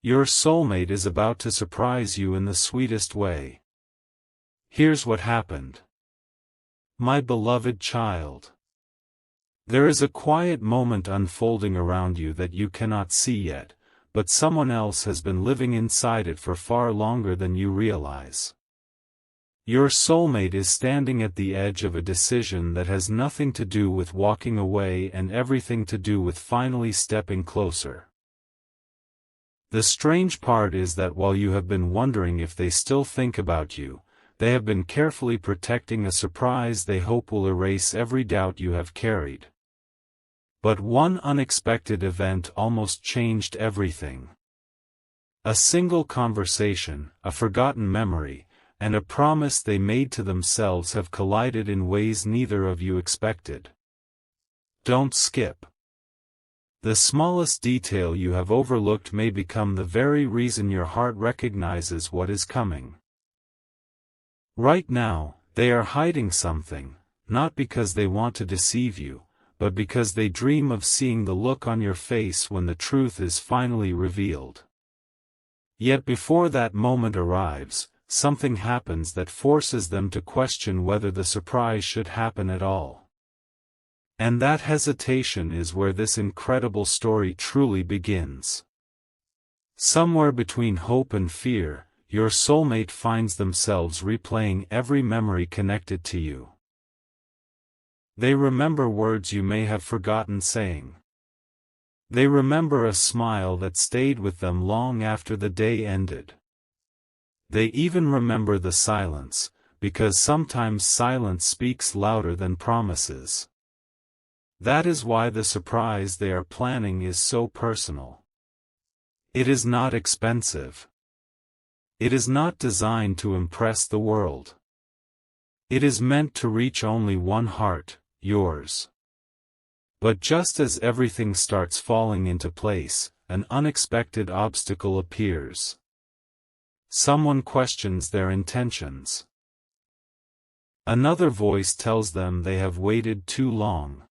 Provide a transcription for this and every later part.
Your soulmate is about to surprise you in the sweetest way. Here's what happened. My beloved child. There is a quiet moment unfolding around you that you cannot see yet, but someone else has been living inside it for far longer than you realize. Your soulmate is standing at the edge of a decision that has nothing to do with walking away and everything to do with finally stepping closer. The strange part is that while you have been wondering if they still think about you, they have been carefully protecting a surprise they hope will erase every doubt you have carried. But one unexpected event almost changed everything. A single conversation, a forgotten memory, and a promise they made to themselves have collided in ways neither of you expected. Don't skip. The smallest detail you have overlooked may become the very reason your heart recognizes what is coming. Right now, they are hiding something, not because they want to deceive you, but because they dream of seeing the look on your face when the truth is finally revealed. Yet before that moment arrives, something happens that forces them to question whether the surprise should happen at all. And that hesitation is where this incredible story truly begins. Somewhere between hope and fear, your soulmate finds themselves replaying every memory connected to you. They remember words you may have forgotten saying. They remember a smile that stayed with them long after the day ended. They even remember the silence, because sometimes silence speaks louder than promises. That is why the surprise they are planning is so personal. It is not expensive. It is not designed to impress the world. It is meant to reach only one heart, yours. But just as everything starts falling into place, an unexpected obstacle appears. Someone questions their intentions. Another voice tells them they have waited too long.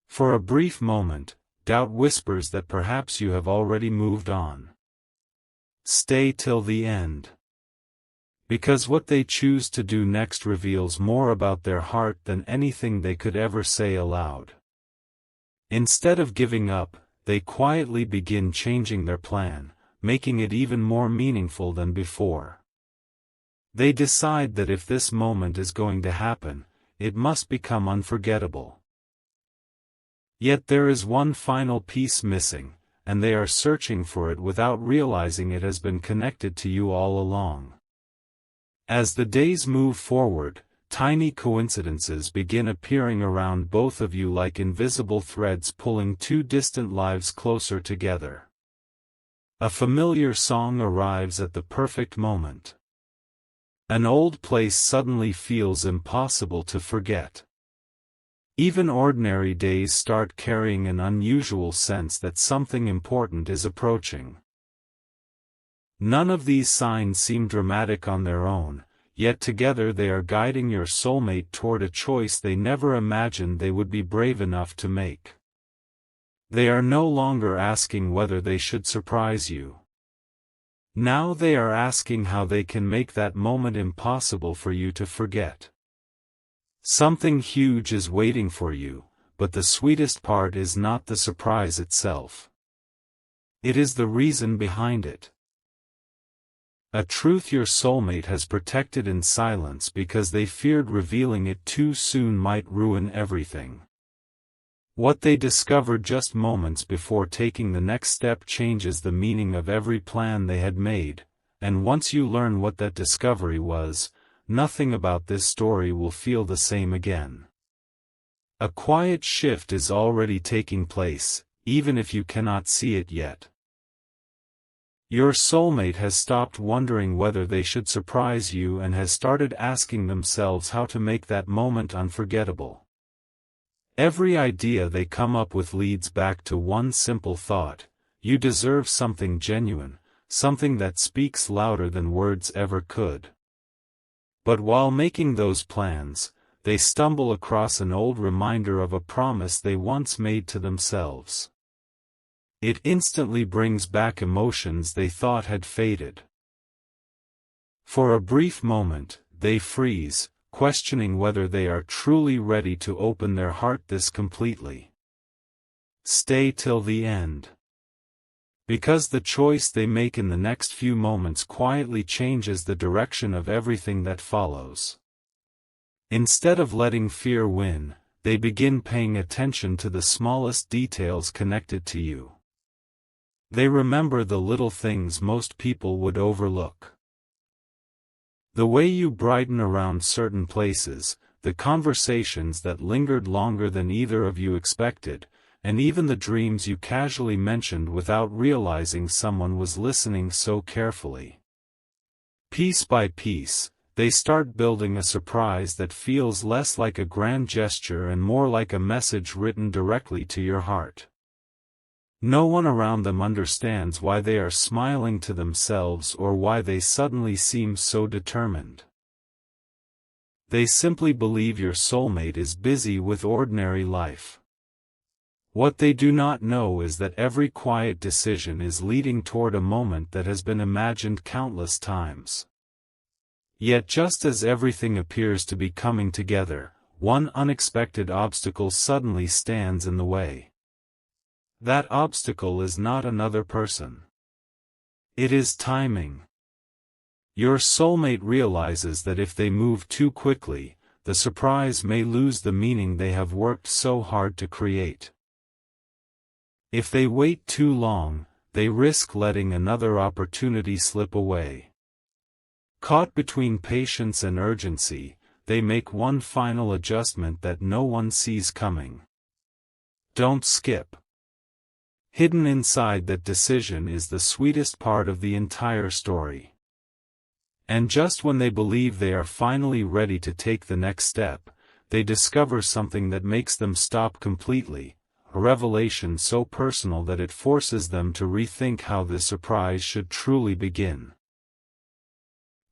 For a brief moment, doubt whispers that perhaps you have already moved on. Stay till the end. Because what they choose to do next reveals more about their heart than anything they could ever say aloud. Instead of giving up, they quietly begin changing their plan, making it even more meaningful than before. They decide that if this moment is going to happen, it must become unforgettable. Yet there is one final piece missing, and they are searching for it without realizing it has been connected to you all along. As the days move forward, tiny coincidences begin appearing around both of you like invisible threads pulling two distant lives closer together. A familiar song arrives at the perfect moment. An old place suddenly feels impossible to forget. Even ordinary days start carrying an unusual sense that something important is approaching. None of these signs seem dramatic on their own, yet together they are guiding your soulmate toward a choice they never imagined they would be brave enough to make. They are no longer asking whether they should surprise you. Now they are asking how they can make that moment impossible for you to forget. Something huge is waiting for you, but the sweetest part is not the surprise itself. It is the reason behind it. A truth your soulmate has protected in silence because they feared revealing it too soon might ruin everything. What they discovered just moments before taking the next step changes the meaning of every plan they had made, and once you learn what that discovery was, nothing about this story will feel the same again. A quiet shift is already taking place, even if you cannot see it yet. Your soulmate has stopped wondering whether they should surprise you and has started asking themselves how to make that moment unforgettable. Every idea they come up with leads back to one simple thought: you deserve something genuine, something that speaks louder than words ever could. But while making those plans, they stumble across an old reminder of a promise they once made to themselves. It instantly brings back emotions they thought had faded. For a brief moment, they freeze, questioning whether they are truly ready to open their heart this completely. Stay till the end. Because the choice they make in the next few moments quietly changes the direction of everything that follows. Instead of letting fear win, they begin paying attention to the smallest details connected to you. They remember the little things most people would overlook. The way you brighten around certain places, the conversations that lingered longer than either of you expected, and even the dreams you casually mentioned without realizing someone was listening so carefully. Piece by piece, they start building a surprise that feels less like a grand gesture and more like a message written directly to your heart. No one around them understands why they are smiling to themselves or why they suddenly seem so determined. They simply believe your soulmate is busy with ordinary life. What they do not know is that every quiet decision is leading toward a moment that has been imagined countless times. Yet just as everything appears to be coming together, one unexpected obstacle suddenly stands in the way. That obstacle is not another person. It is timing. Your soulmate realizes that if they move too quickly, the surprise may lose the meaning they have worked so hard to create. If they wait too long, they risk letting another opportunity slip away. Caught between patience and urgency, they make one final adjustment that no one sees coming. Don't skip. Hidden inside that decision is the sweetest part of the entire story. And just when they believe they are finally ready to take the next step, they discover something that makes them stop completely, a revelation so personal that it forces them to rethink how the surprise should truly begin.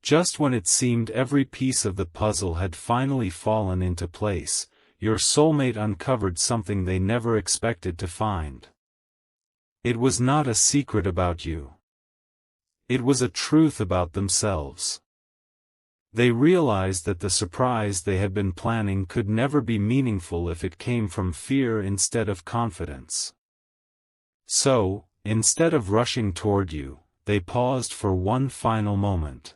Just when it seemed every piece of the puzzle had finally fallen into place, your soulmate uncovered something they never expected to find. It was not a secret about you. It was a truth about themselves. They realized that the surprise they had been planning could never be meaningful if it came from fear instead of confidence. So, instead of rushing toward you, they paused for one final moment.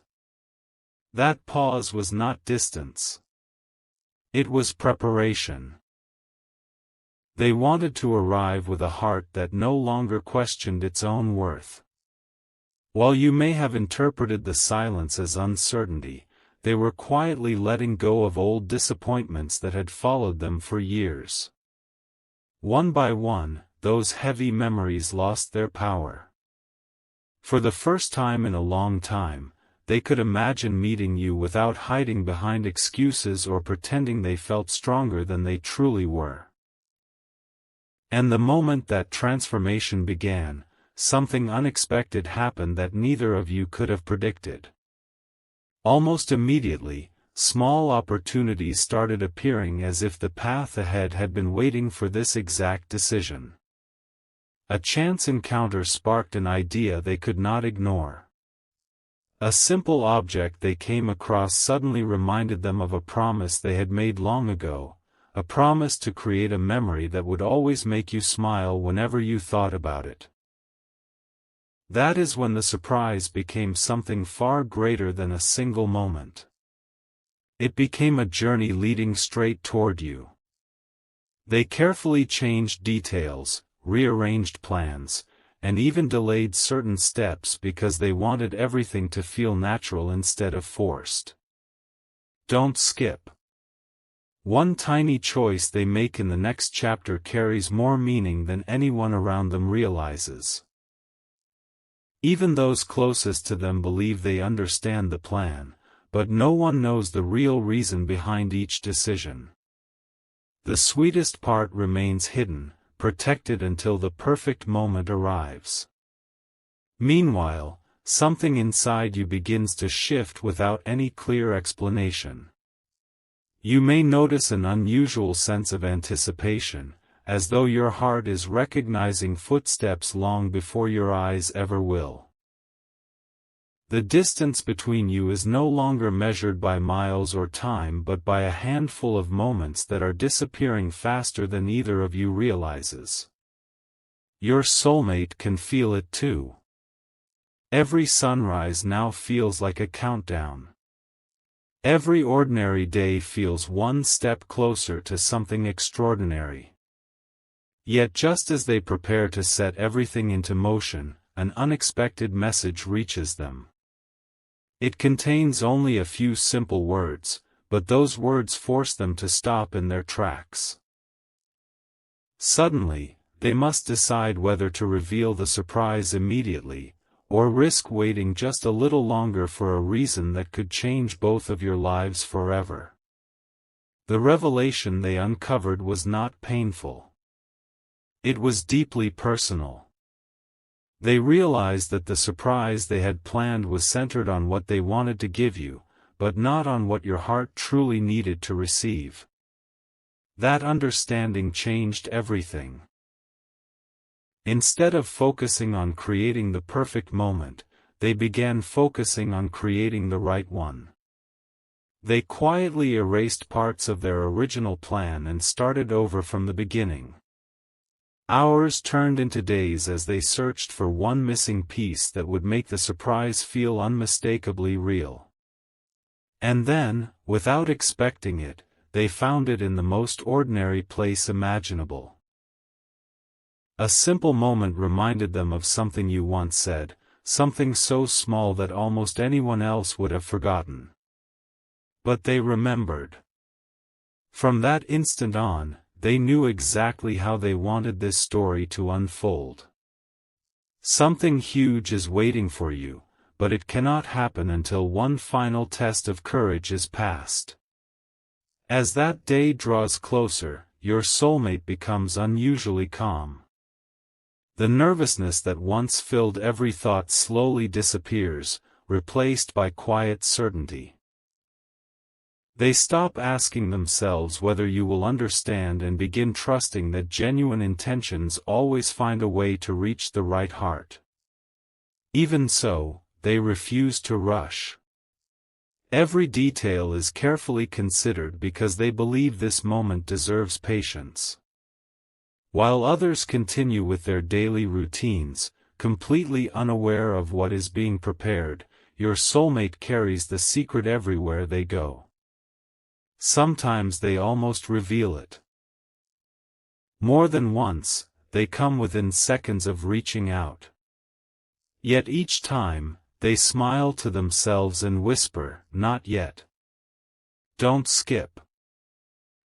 That pause was not distance. It was preparation. They wanted to arrive with a heart that no longer questioned its own worth. While you may have interpreted the silence as uncertainty, they were quietly letting go of old disappointments that had followed them for years. One by one, those heavy memories lost their power. For the first time in a long time, they could imagine meeting you without hiding behind excuses or pretending they felt stronger than they truly were. And the moment that transformation began, something unexpected happened that neither of you could have predicted. Almost immediately, small opportunities started appearing as if the path ahead had been waiting for this exact decision. A chance encounter sparked an idea they could not ignore. A simple object they came across suddenly reminded them of a promise they had made long ago, a promise to create a memory that would always make you smile whenever you thought about it. That is when the surprise became something far greater than a single moment. It became a journey leading straight toward you. They carefully changed details, rearranged plans, and even delayed certain steps because they wanted everything to feel natural instead of forced. Don't skip. One tiny choice they make in the next chapter carries more meaning than anyone around them realizes. Even those closest to them believe they understand the plan, but no one knows the real reason behind each decision. The sweetest part remains hidden, protected until the perfect moment arrives. Meanwhile, something inside you begins to shift without any clear explanation. You may notice an unusual sense of anticipation, as though your heart is recognizing footsteps long before your eyes ever will. The distance between you is no longer measured by miles or time but by a handful of moments that are disappearing faster than either of you realizes. Your soulmate can feel it too. Every sunrise now feels like a countdown. Every ordinary day feels one step closer to something extraordinary. Yet just as they prepare to set everything into motion, an unexpected message reaches them. It contains only a few simple words, but those words force them to stop in their tracks. Suddenly, they must decide whether to reveal the surprise immediately, or risk waiting just a little longer for a reason that could change both of your lives forever. The revelation they uncovered was not painful. It was deeply personal. They realized that the surprise they had planned was centered on what they wanted to give you, but not on what your heart truly needed to receive. That understanding changed everything. Instead of focusing on creating the perfect moment, they began focusing on creating the right one. They quietly erased parts of their original plan and started over from the beginning. Hours turned into days as they searched for one missing piece that would make the surprise feel unmistakably real. And then, without expecting it, they found it in the most ordinary place imaginable. A simple moment reminded them of something you once said, something so small that almost anyone else would have forgotten. But they remembered. From that instant on, they knew exactly how they wanted this story to unfold. Something huge is waiting for you, but it cannot happen until one final test of courage is passed. As that day draws closer, your soulmate becomes unusually calm. The nervousness that once filled every thought slowly disappears, replaced by quiet certainty. They stop asking themselves whether you will understand and begin trusting that genuine intentions always find a way to reach the right heart. Even so, they refuse to rush. Every detail is carefully considered because they believe this moment deserves patience. While others continue with their daily routines, completely unaware of what is being prepared, your soulmate carries the secret everywhere they go. Sometimes they almost reveal it. More than once, they come within seconds of reaching out. Yet each time, they smile to themselves and whisper, "Not yet. Don't skip."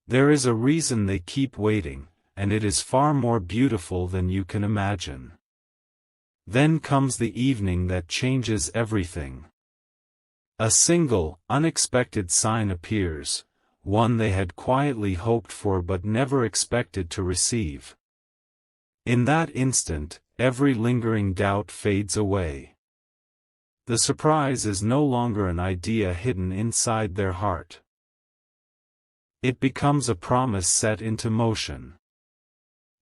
There is a reason they keep waiting, and it is far more beautiful than you can imagine. Then comes the evening that changes everything. A single, unexpected sign appears, one they had quietly hoped for but never expected to receive. In that instant, every lingering doubt fades away. The surprise is no longer an idea hidden inside their heart. It becomes a promise set into motion.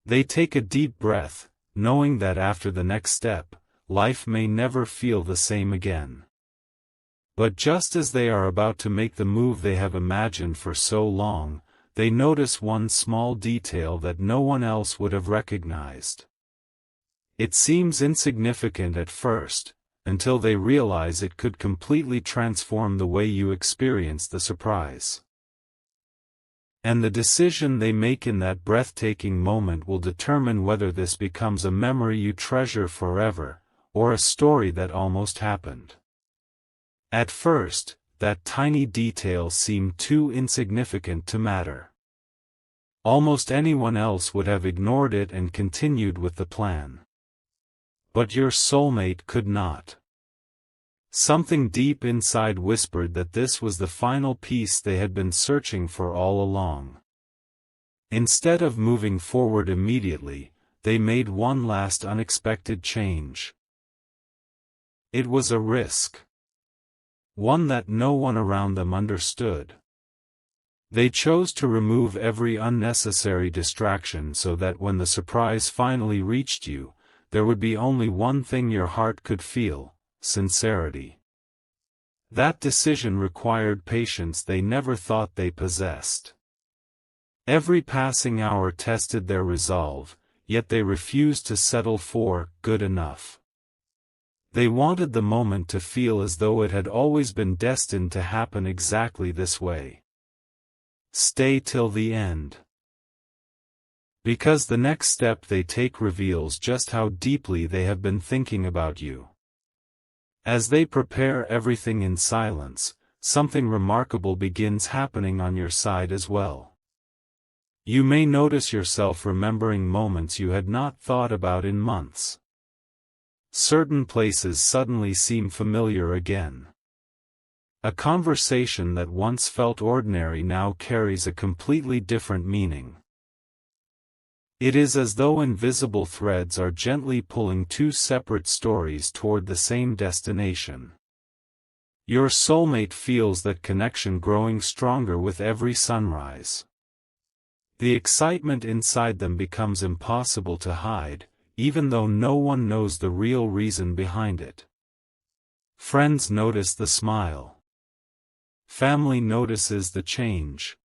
They take a deep breath, knowing that after the next step, life may never feel the same again. But just as they are about to make the move they have imagined for so long, they notice one small detail that no one else would have recognized. It seems insignificant at first, until they realize it could completely transform the way you experience the surprise. And the decision they make in that breathtaking moment will determine whether this becomes a memory you treasure forever, or a story that almost happened. At first, that tiny detail seemed too insignificant to matter. Almost anyone else would have ignored it and continued with the plan. But your soulmate could not. Something deep inside whispered that this was the final piece they had been searching for all along. Instead of moving forward immediately, they made one last unexpected change. It was a risk. One that no one around them understood. They chose to remove every unnecessary distraction so that when the surprise finally reached you, there would be only one thing your heart could feel: sincerity. That decision required patience they never thought they possessed. Every passing hour tested their resolve, yet they refused to settle for good enough. They wanted the moment to feel as though it had always been destined to happen exactly this way. Stay till the end. Because the next step they take reveals just how deeply they have been thinking about you. As they prepare everything in silence, something remarkable begins happening on your side as well. You may notice yourself remembering moments you had not thought about in months. Certain places suddenly seem familiar again. A conversation that once felt ordinary now carries a completely different meaning. It is as though invisible threads are gently pulling two separate stories toward the same destination. Your soulmate feels that connection growing stronger with every sunrise. The excitement inside them becomes impossible to hide, even though no one knows the real reason behind it. Friends notice the smile. Family notices the change.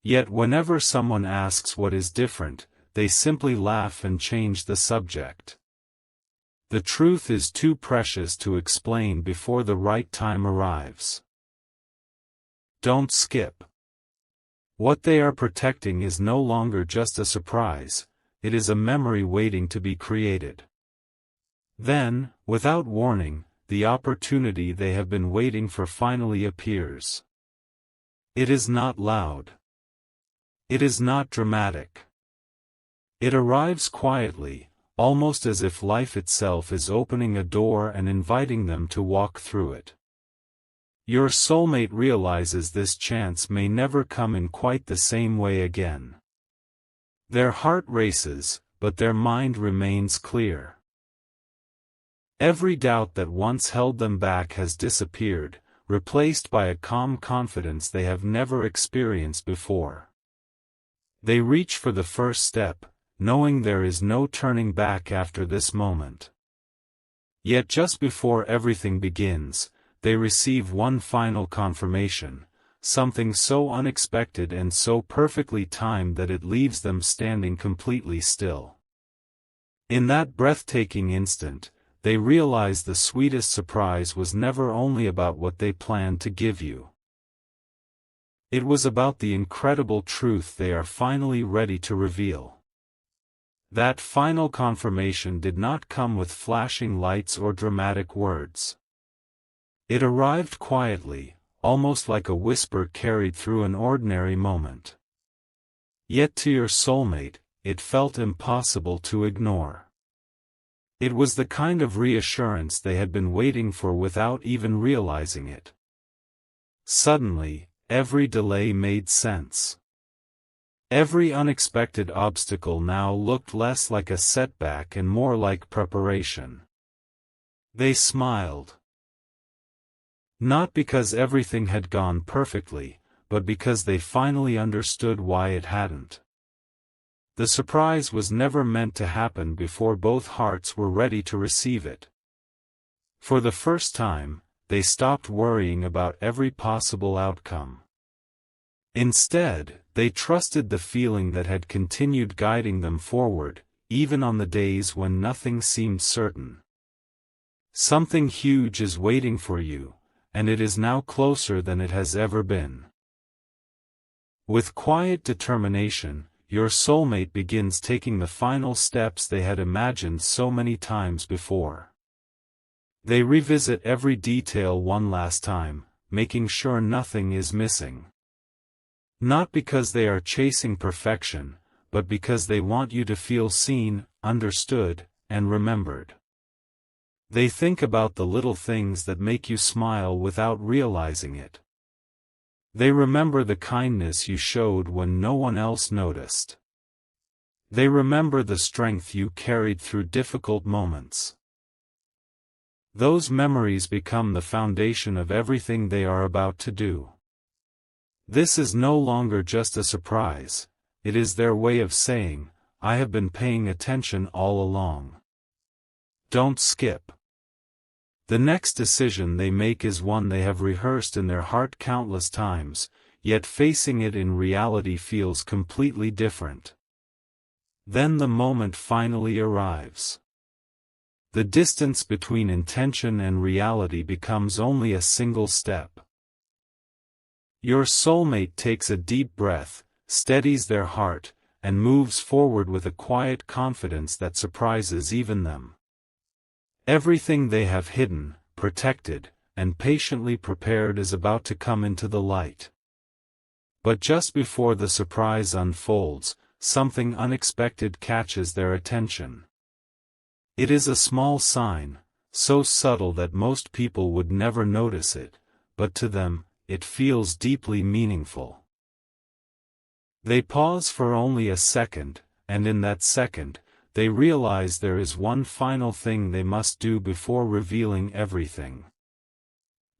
Yet whenever someone asks what is different, they simply laugh and change the subject. The truth is too precious to explain before the right time arrives. Don't skip. What they are protecting is no longer just a surprise, it is a memory waiting to be created. Then, without warning, the opportunity they have been waiting for finally appears. It is not loud. It is not dramatic. It arrives quietly, almost as if life itself is opening a door and inviting them to walk through it. Your soulmate realizes this chance may never come in quite the same way again. Their heart races, but their mind remains clear. Every doubt that once held them back has disappeared, replaced by a calm confidence they have never experienced before. They reach for the first step, knowing there is no turning back after this moment. Yet just before everything begins, they receive one final confirmation, something so unexpected and so perfectly timed that it leaves them standing completely still. In that breathtaking instant, they realize the sweetest surprise was never only about what they planned to give you. It was about the incredible truth they are finally ready to reveal. That final confirmation did not come with flashing lights or dramatic words. It arrived quietly, almost like a whisper carried through an ordinary moment. Yet to your soulmate, it felt impossible to ignore. It was the kind of reassurance they had been waiting for without even realizing it. Suddenly, every delay made sense. Every unexpected obstacle now looked less like a setback and more like preparation. They smiled. Not because everything had gone perfectly, but because they finally understood why it hadn't. The surprise was never meant to happen before both hearts were ready to receive it. For the first time, they stopped worrying about every possible outcome. Instead, they trusted the feeling that had continued guiding them forward, even on the days when nothing seemed certain. Something huge is waiting for you, and it is now closer than it has ever been. With quiet determination, your soulmate begins taking the final steps they had imagined so many times before. They revisit every detail one last time, making sure nothing is missing. Not because they are chasing perfection, but because they want you to feel seen, understood, and remembered. They think about the little things that make you smile without realizing it. They remember the kindness you showed when no one else noticed. They remember the strength you carried through difficult moments. Those memories become the foundation of everything they are about to do. This is no longer just a surprise, it is their way of saying, I have been paying attention all along. Don't skip. The next decision they make is one they have rehearsed in their heart countless times, yet facing it in reality feels completely different. Then the moment finally arrives. The distance between intention and reality becomes only a single step. Your soulmate takes a deep breath, steadies their heart, and moves forward with a quiet confidence that surprises even them. Everything they have hidden, protected, and patiently prepared is about to come into the light. But just before the surprise unfolds, something unexpected catches their attention. It is a small sign, so subtle that most people would never notice it, but to them, it feels deeply meaningful. They pause for only a second, and in that second, they realize there is one final thing they must do before revealing everything.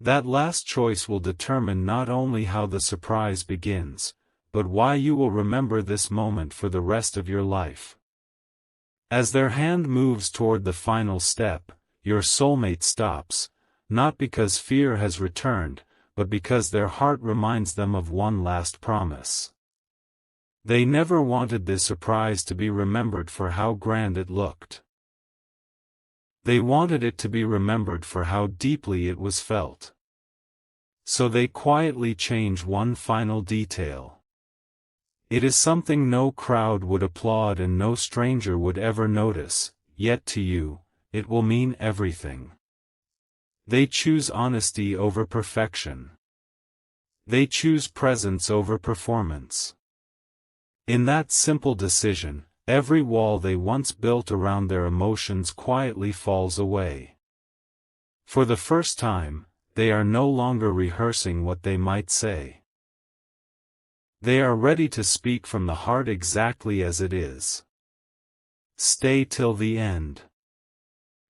That last choice will determine not only how the surprise begins, but why you will remember this moment for the rest of your life. As their hand moves toward the final step, your soulmate stops, not because fear has returned, but because their heart reminds them of one last promise. They never wanted this surprise to be remembered for how grand it looked. They wanted it to be remembered for how deeply it was felt. So they quietly change one final detail. It is something no crowd would applaud and no stranger would ever notice, yet to you, it will mean everything. They choose honesty over perfection. They choose presence over performance. In that simple decision, every wall they once built around their emotions quietly falls away. For the first time, they are no longer rehearsing what they might say. They are ready to speak from the heart exactly as it is. Stay till the end.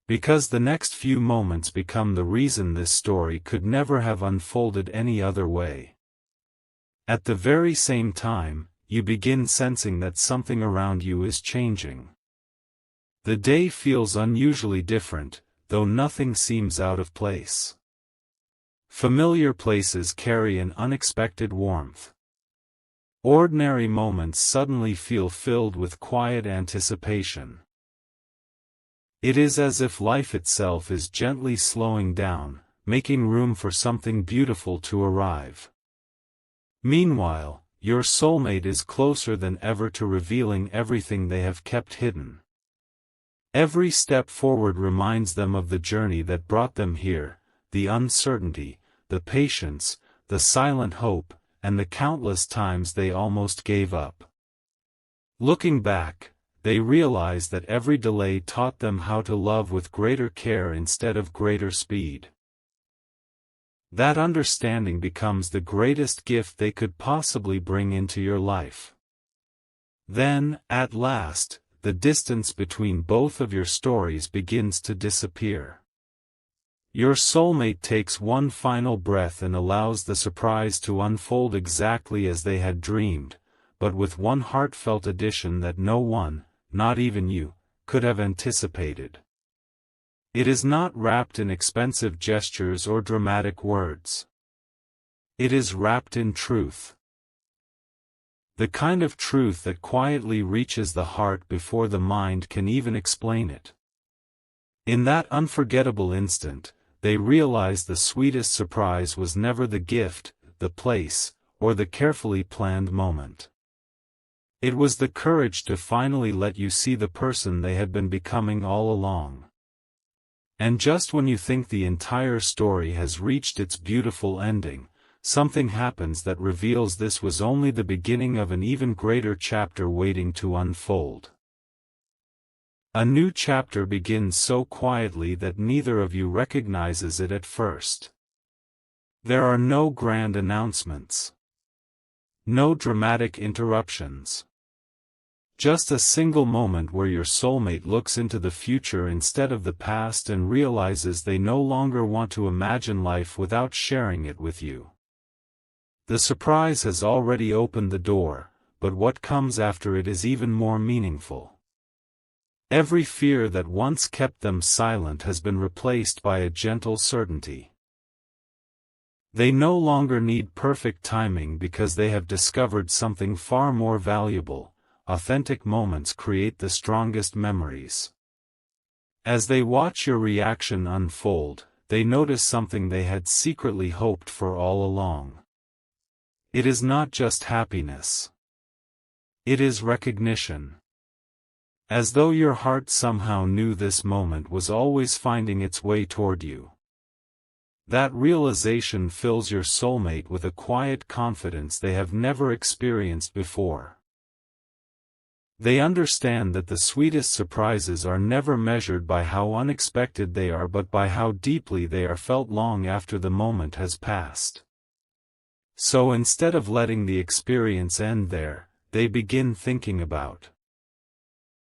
Because the next few moments become the reason this story could never have unfolded any other way. At the very same time, you begin sensing that something around you is changing. The day feels unusually different, though nothing seems out of place. Familiar places carry an unexpected warmth. Ordinary moments suddenly feel filled with quiet anticipation. It is as if life itself is gently slowing down, making room for something beautiful to arrive. Meanwhile, your soulmate is closer than ever to revealing everything they have kept hidden. Every step forward reminds them of the journey that brought them here, the uncertainty, the patience, the silent hope, and the countless times they almost gave up. Looking back, they realize that every delay taught them how to love with greater care instead of greater speed. That understanding becomes the greatest gift they could possibly bring into your life. Then, at last, the distance between both of your stories begins to disappear. Your soulmate takes one final breath and allows the surprise to unfold exactly as they had dreamed, but with one heartfelt addition that no one, not even you, could have anticipated. It is not wrapped in expensive gestures or dramatic words. It is wrapped in truth. The kind of truth that quietly reaches the heart before the mind can even explain it. In that unforgettable instant, they realize the sweetest surprise was never the gift, the place, or the carefully planned moment. It was the courage to finally let you see the person they had been becoming all along. And just when you think the entire story has reached its beautiful ending, something happens that reveals this was only the beginning of an even greater chapter waiting to unfold. A new chapter begins so quietly that neither of you recognizes it at first. There are no grand announcements. No dramatic interruptions. Just a single moment where your soulmate looks into the future instead of the past and realizes they no longer want to imagine life without sharing it with you. The surprise has already opened the door, but what comes after it is even more meaningful. Every fear that once kept them silent has been replaced by a gentle certainty. They no longer need perfect timing because they have discovered something far more valuable. Authentic moments create the strongest memories. As they watch your reaction unfold, they notice something they had secretly hoped for all along. It is not just happiness. It is recognition. As though your heart somehow knew this moment was always finding its way toward you. That realization fills your soulmate with a quiet confidence they have never experienced before. They understand that the sweetest surprises are never measured by how unexpected they are but by how deeply they are felt long after the moment has passed. So instead of letting the experience end there, they begin thinking about